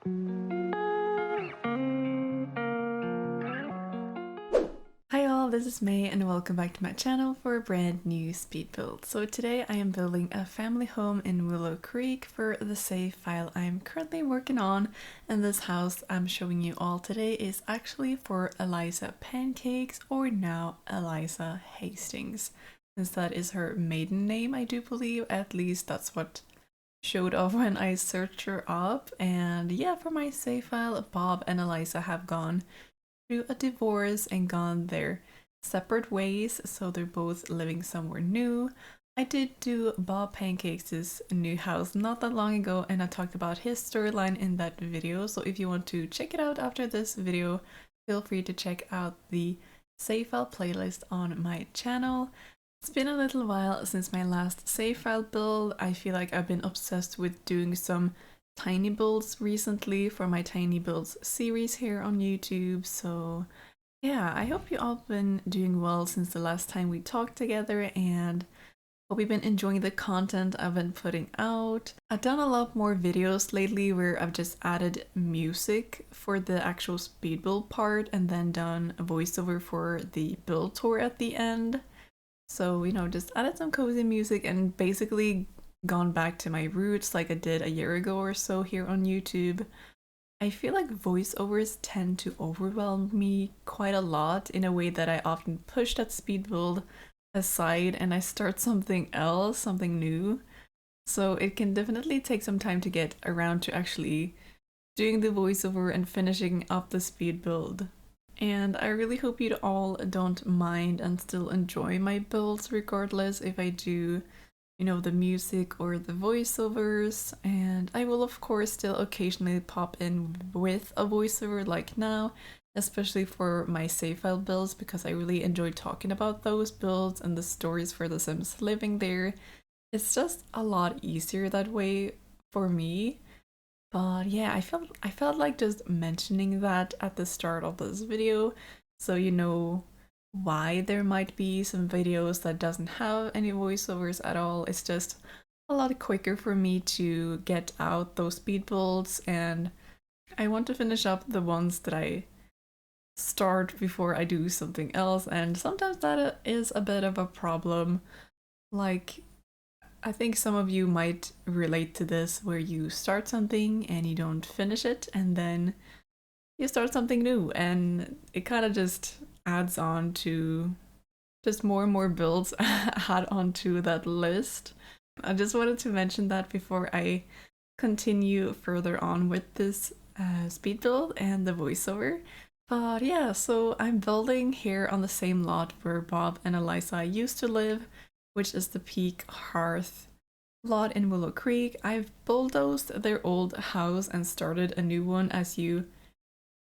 Hi all, this is May and welcome back to my channel for a brand new speed build. So today I am building a family home in Willow Creek for the save file I'm currently working on, and this house I'm showing you all today is actually for Eliza Pancakes, or now Eliza Hastings, since that is her maiden name, I do believe. At least that's what showed up when I searched her up. And yeah, for my save file, Bob and Eliza have gone through a divorce and gone their separate ways, so they're both living somewhere new. I did do Bob Pancakes' new house not that long ago, and I talked about his storyline in that video, so if you want to check it out after this video, feel free to check out the save file playlist on my channel. It's been a little while since my last save file build. I feel like I've been obsessed with doing some tiny builds recently for my tiny builds series here on YouTube. So yeah, I hope you all been doing well since the last time we talked together, and hope you've been enjoying the content I've been putting out. I've done a lot more videos lately where I've just added music for the actual speed build part and then done a voiceover for the build tour at the end. So, you know, just added some cozy music and basically gone back to my roots like I did a year ago or so here on YouTube. I feel like voiceovers tend to overwhelm me quite a lot in a way that I often push that speed build aside and I start something else, something new. So it can definitely take some time to get around to actually doing the voiceover and finishing up the speed build. And I really hope you all don't mind and still enjoy my builds regardless if I do, you know, the music or the voiceovers. And I will of course still occasionally pop in with a voiceover like now, especially for my save file builds, because I really enjoy talking about those builds and the stories for the Sims living there. It's just a lot easier that way for me. But yeah, I felt like just mentioning that at the start of this video, so you know why there might be some videos that doesn't have any voiceovers at all. It's just a lot quicker for me to get out those speed builds, and I want to finish up the ones that I start before I do something else, and sometimes that is a bit of a problem. Like, I think some of you might relate to this, where you start something and you don't finish it, and then you start something new, and it kind of just adds on to just more and more builds add onto that list. I just wanted to mention that before I continue further on with this speed build and the voiceover. But yeah, so I'm building here on the same lot where Bob and Eliza used to live, which is the Pique Hearth lot in Willow Creek. I've bulldozed their old house and started a new one, as you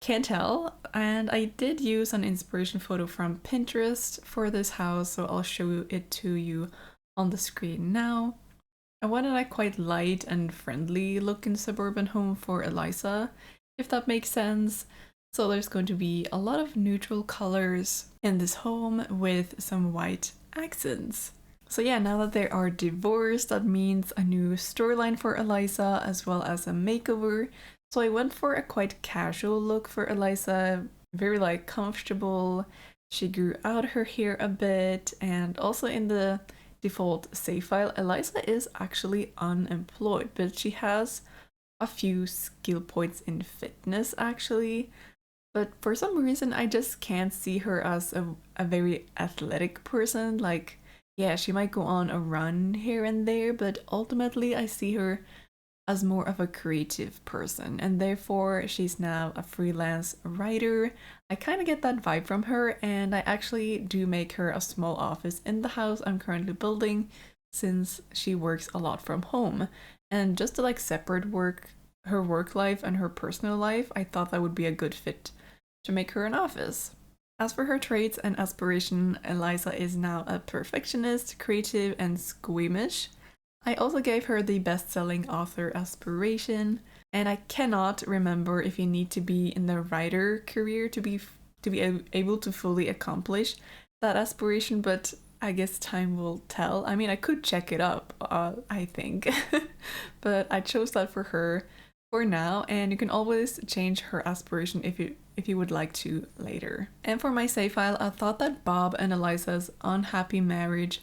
can tell, and I did use an inspiration photo from Pinterest for this house, so I'll show it to you on the screen now. I wanted a quite light and friendly looking suburban home for Eliza, if that makes sense. So there's going to be a lot of neutral colors in this home with some white accents. So yeah, now that they are divorced, that means a new storyline for Eliza as well as a makeover. So I went for a quite casual look for Eliza, very like comfortable. She grew out her hair a bit, and also in the default save file, Eliza is actually unemployed, but she has a few skill points in fitness actually. But for some reason, I just can't see her as a very athletic person. Like, yeah, she might go on a run here and there, but ultimately I see her as more of a creative person, and therefore she's now a freelance writer. I kind of get that vibe from her, and I actually do make her a small office in the house I'm currently building, since she works a lot from home. And just to like separate her work life and her personal life, I thought that would be a good fit to make her an office. As for her traits and aspiration, Eliza is now a perfectionist, creative, and squeamish. I also gave her the best-selling author aspiration, and I cannot remember if you need to be in the writer career to be able to fully accomplish that aspiration, but I guess time will tell. I mean, I could check it up, I think, but I chose that for her for now, and you can always change her aspiration if you would like to later. And for my save file, I thought that Bob and Eliza's unhappy marriage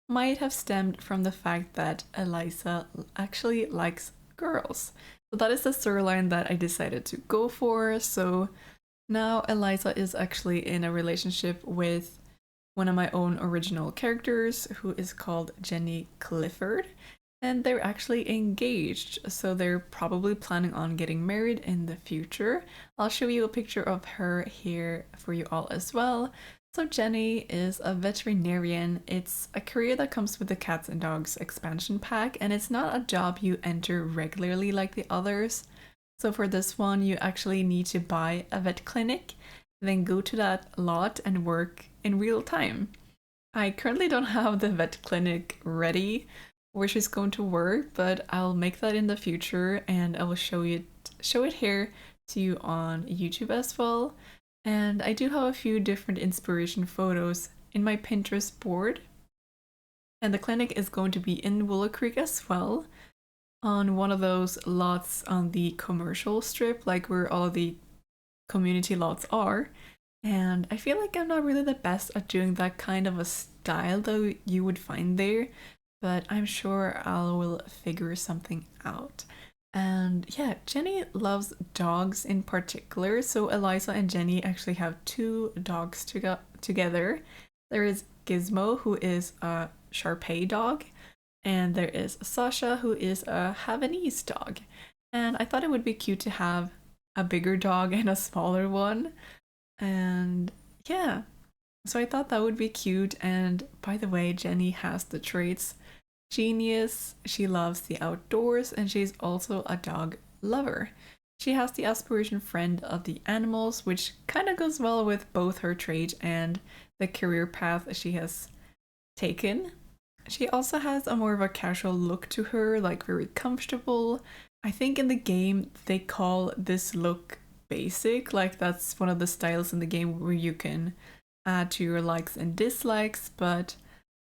might have stemmed from the fact that Eliza actually likes girls. So that is the storyline that I decided to go for. So now Eliza is actually in a relationship with one of my own original characters, who is called Jenny Clifford, and they're actually engaged, so they're probably planning on getting married in the future. I'll show you a picture of her here for you all as well. So Jenny is a veterinarian. It's a career that comes with the Cats and Dogs expansion pack, and it's not a job you enter regularly like the others. So for this one, you actually need to buy a vet clinic, then go to that lot and work in real time. I currently don't have the vet clinic ready where she's going to work, but I'll make that in the future and I will show it here to you on YouTube as well. And I do have a few different inspiration photos in my Pinterest board. And the clinic is going to be in Willow Creek as well, on one of those lots on the commercial strip, like where all the community lots are. And I feel like I'm not really the best at doing that kind of a style that you would find there, but I'm sure I will figure something out. And yeah, Jenny loves dogs in particular, so Eliza and Jenny actually have two dogs together. There is Gizmo, who is a Shar-Pei dog, and there is Sasha, who is a Havanese dog. And I thought it would be cute to have a bigger dog and a smaller one. And yeah, so I thought that would be cute. And by the way, Jenny has the traits: genius, she loves the outdoors, and she's also a dog lover. She has the aspiration friend of the animals, which kind of goes well with both her trait and the career path she has taken. She also has a more of a casual look to her, like very comfortable. I think in the game they call this look basic, like that's one of the styles in the game where you can add to your likes and dislikes, but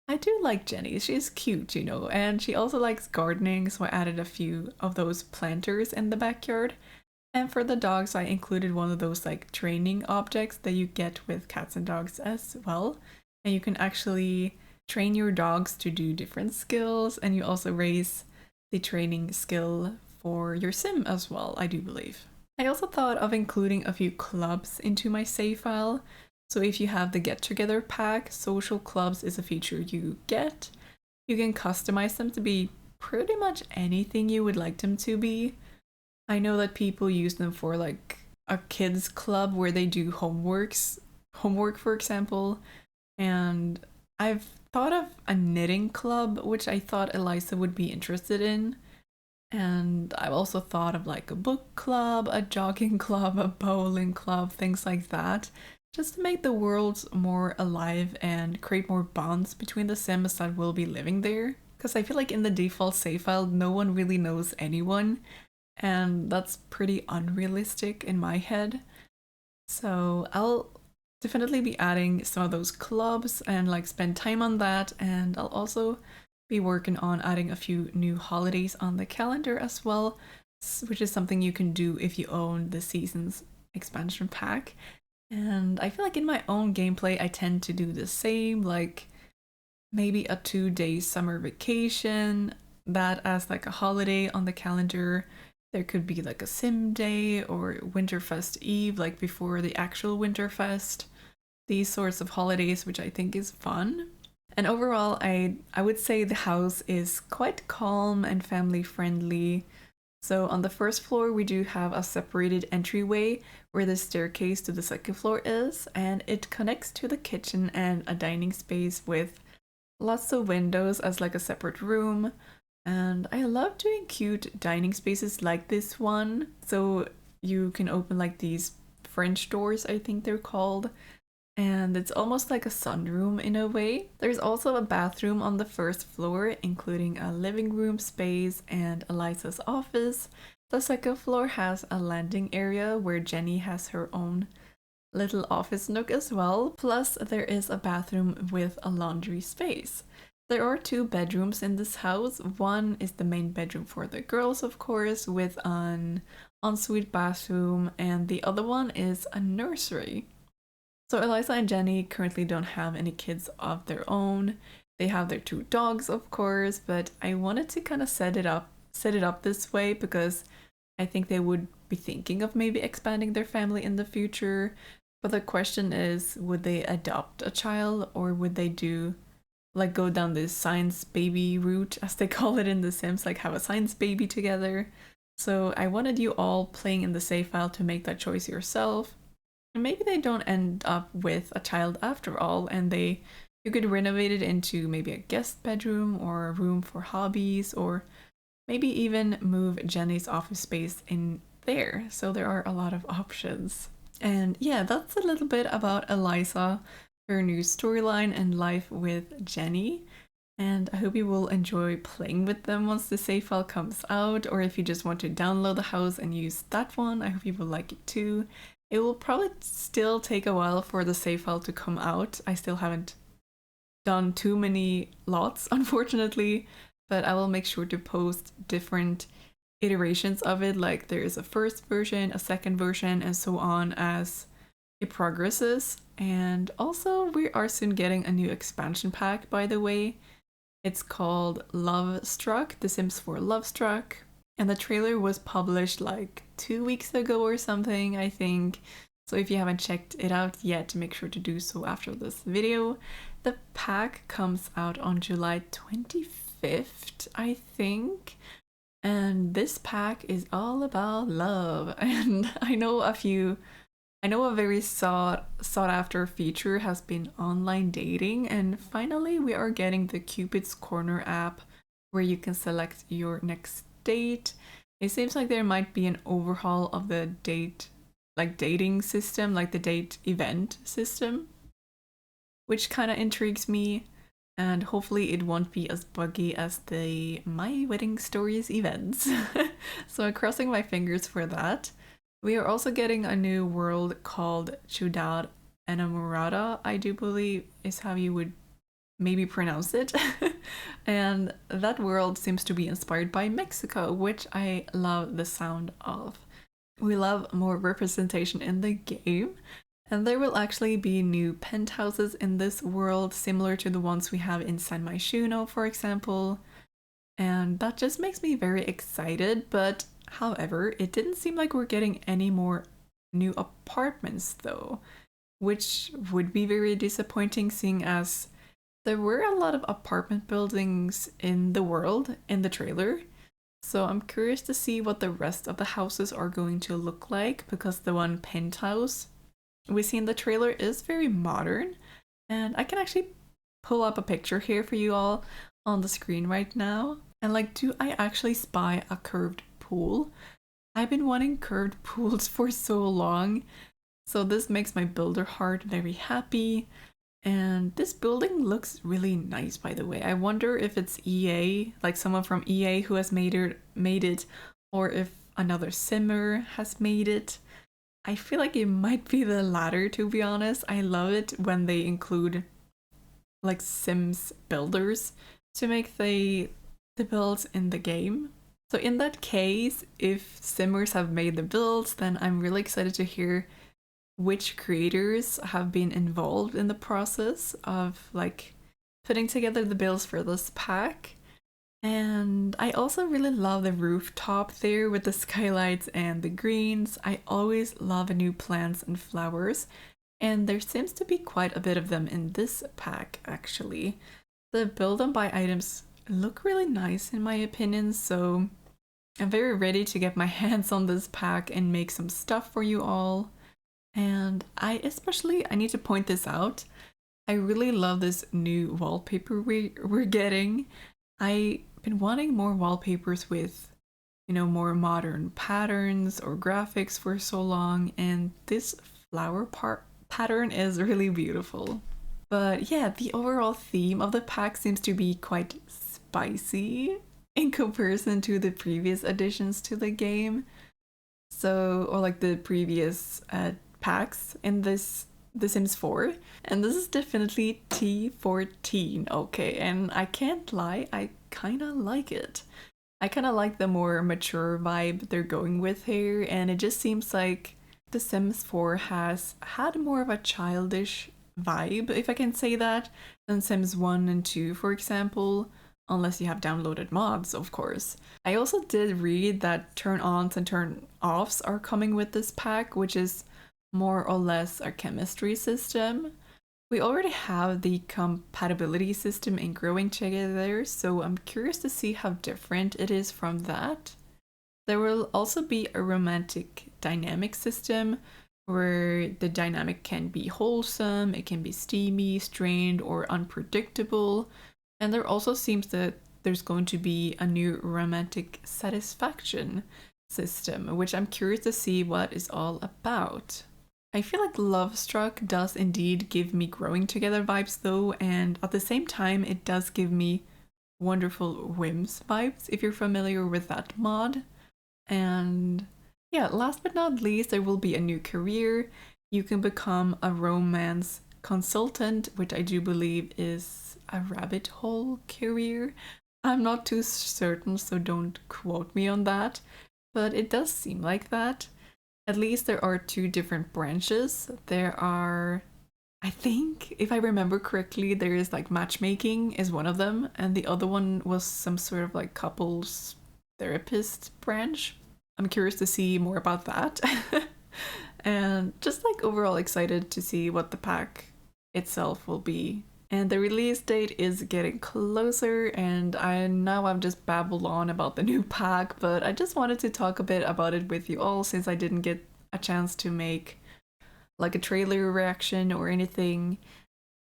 I do like Jenny. She's cute, you know, and she also likes gardening, so I added a few of those planters in the backyard. And for the dogs, I included one of those like training objects that you get with cats and dogs as well. And you can actually train your dogs to do different skills, and you also raise the training skill for your sim as well, I do believe. I also thought of including a few clubs into my save file. So if you have the get together pack, social clubs is a feature you get. You can customize them to be pretty much anything you would like them to be. I know that people use them for like a kids club where they do homework for example, and I've thought of a knitting club, which I thought Eliza would be interested in. And I've also thought of like a book club, a jogging club, a bowling club, things like that, just to make the world more alive and create more bonds between the Sims that will be living there. Because I feel like in the default save file, no one really knows anyone, and that's pretty unrealistic in my head. So I'll definitely be adding some of those clubs and like spend time on that, and I'll also be working on adding a few new holidays on the calendar as well, which is something you can do if you own the season's expansion pack. And I feel like in my own gameplay I tend to do the same, like maybe a 2-day summer vacation, that as like a holiday on the calendar. There could be like a sim day or Winterfest Eve, like before the actual Winterfest. These sorts of holidays, which I think is fun. And overall, I would say the house is quite calm and family friendly. So on the first floor, we do have a separated entryway where the staircase to the second floor is, and it connects to the kitchen and a dining space with lots of windows as like a separate room. And I love doing cute dining spaces like this one. So you can open like these French doors, I think they're called. And it's almost like a sunroom in a way. There's also a bathroom on the first floor, including a living room space and Eliza's office. The second floor has a landing area where Jenny has her own little office nook as well. Plus, there is a bathroom with a laundry space. There are two bedrooms in this house. One is the main bedroom for the girls, of course, with an ensuite bathroom, and the other one is a nursery. So Eliza and Jenny currently don't have any kids of their own. They have their two dogs, of course, but I wanted to kind of set it up this way because I think they would be thinking of maybe expanding their family in the future. But the question is, would they adopt a child or would they do like go down this science baby route as they call it in The Sims, like have a science baby together? So I wanted you all playing in the save file to make that choice yourself. And maybe they don't end up with a child after all, and you could renovate it into maybe a guest bedroom or a room for hobbies, or maybe even move Jenny's office space in there. So there are a lot of options. And yeah, that's a little bit about Eliza, her new storyline and life with Jenny. And I hope you will enjoy playing with them once the save file comes out, or if you just want to download the house and use that one, I hope you will like it too. It will probably still take a while for the save file to come out. I still haven't done too many lots, unfortunately, but I will make sure to post different iterations of it. Like there is a first version, a second version, and so on as it progresses. And also, we are soon getting a new expansion pack, by the way. It's called Love Struck, The Sims 4 Love Struck. And the trailer was published like 2 weeks ago or something, I think. So if you haven't checked it out yet, make sure to do so after this video. The pack comes out on July 25th, I think. And this pack is all about love. And I know a very sought after feature has been online dating, and finally we are getting the Cupid's Corner app where you can select your next date. It seems like there might be an overhaul of the dating system, like the date event system, which kind of intrigues me, and hopefully it won't be as buggy as the My Wedding Stories events. So I'm crossing my fingers for that. We are also getting a new world called Ciudad Enamorada, I do believe is how you would maybe pronounce it. And that world seems to be inspired by Mexico, which I love the sound of. We love more representation in the game, and there will actually be new penthouses in this world similar to the ones we have in San Myshuno, for example. And that just makes me very excited, but however, it didn't seem like we're getting any more new apartments though, which would be very disappointing seeing as there were a lot of apartment buildings in the world in the trailer. So I'm curious to see what the rest of the houses are going to look like, because the one penthouse we see in the trailer is very modern. And I can actually pull up a picture here for you all on the screen right now. And like, do I actually spy a curved pool? I've been wanting curved pools for so long. So this makes my builder heart very happy. And this building looks really nice, by the way. I wonder if it's EA, like someone from EA who has made it, or if another simmer has made it. I feel like it might be the latter, to be honest. I love it when they include like Sims builders to make the builds in the game. So in that case, if simmers have made the builds, then I'm really excited to hear which creators have been involved in the process of like putting together the builds for this pack. And I also really love the rooftop there with the skylights and the greens. I always love new plants and flowers, and there seems to be quite a bit of them in this pack actually. The build and buy items look really nice in my opinion, so I'm very ready to get my hands on this pack and make some stuff for you all. And I need to point this out. I really love this new wallpaper we're getting. I've been wanting more wallpapers with, more modern patterns or graphics for so long, and this flower pattern is really beautiful. But yeah, the overall theme of the pack seems to be quite spicy in comparison to the previous additions to the game. So, or like the previous packs in this The Sims 4, and this is definitely T14, okay, and I can't lie, I kinda like it. I kinda like the more mature vibe they're going with here, and it just seems like The Sims 4 has had more of a childish vibe, if I can say that, than Sims 1 and 2, for example, unless you have downloaded mods, of course. I also did read that turn-ons and turn-offs are coming with this pack, which is more or less a chemistry system. We already have the compatibility system in Growing Together, so I'm curious to see how different it is from that. There will also be a romantic dynamic system where the dynamic can be wholesome, it can be steamy, strained, or unpredictable. And there also seems that there's going to be a new romantic satisfaction system, which I'm curious to see what it's all about. I feel like Love Struck does indeed give me Growing Together vibes though, and at the same time it does give me Wonderful Whims vibes, if you're familiar with that mod. And yeah, last but not least, there will be a new career. You can become a romance consultant, which I do believe is a rabbit hole career. I'm not too certain, so don't quote me on that, but it does seem like that. At least there are two different branches. There are, I think, if I remember correctly, there is like matchmaking is one of them, and the other one was some sort of like couples therapist branch. I'm curious to see more about that. And just like overall excited to see what the pack itself will be. And the release date is getting closer, and I've just babbled on about the new pack, but I just wanted to talk a bit about it with you all since I didn't get a chance to make like a trailer reaction or anything.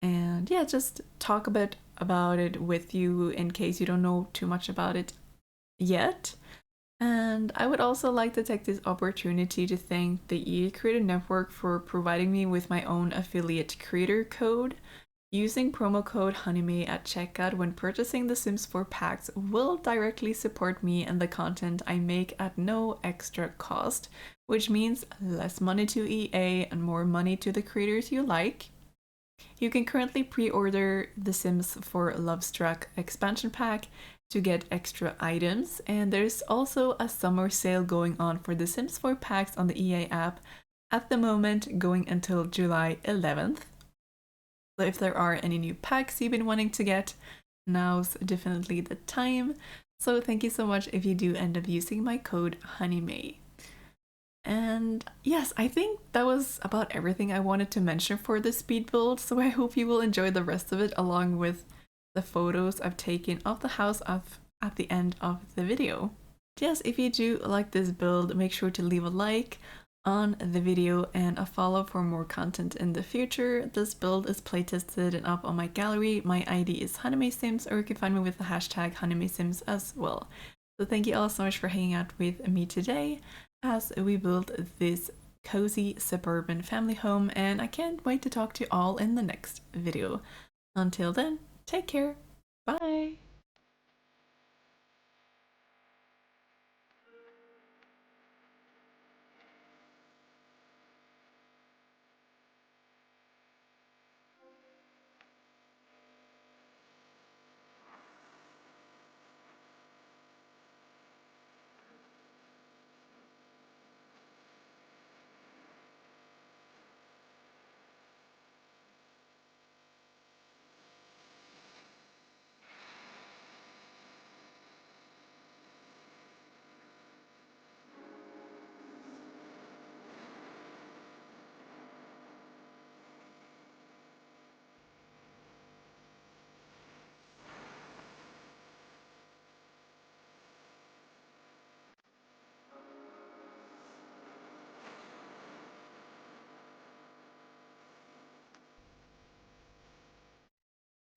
And yeah, just talk a bit about it with you in case you don't know too much about it yet. And I would also like to take this opportunity to thank the EA Creator Network for providing me with my own affiliate creator code. Using promo code HoneyMay at checkout when purchasing the Sims 4 packs will directly support me and the content I make at no extra cost, which means less money to EA and more money to the creators you like. You can currently pre-order the Sims 4 Lovestruck expansion pack to get extra items, and there's also a summer sale going on for the Sims 4 packs on the EA app at the moment, going until July 11th. So if there are any new packs you've been wanting to get, now's definitely the time. So thank you so much if you do end up using my code HoneyMay. And yes, I think that was about everything I wanted to mention for this speed build, so I hope you will enjoy the rest of it along with the photos I've taken of the house at the end of the video. Yes, if you do like this build, make sure to leave a like on the video and a follow for more content in the future. This build is playtested and up on my gallery. My ID is honeymaysims, or you can find me with the hashtag honeymaysims as well. So thank you all so much for hanging out with me today as we build this cozy suburban family home, and I can't wait to talk to you all in the next video. Until then, take care. Bye.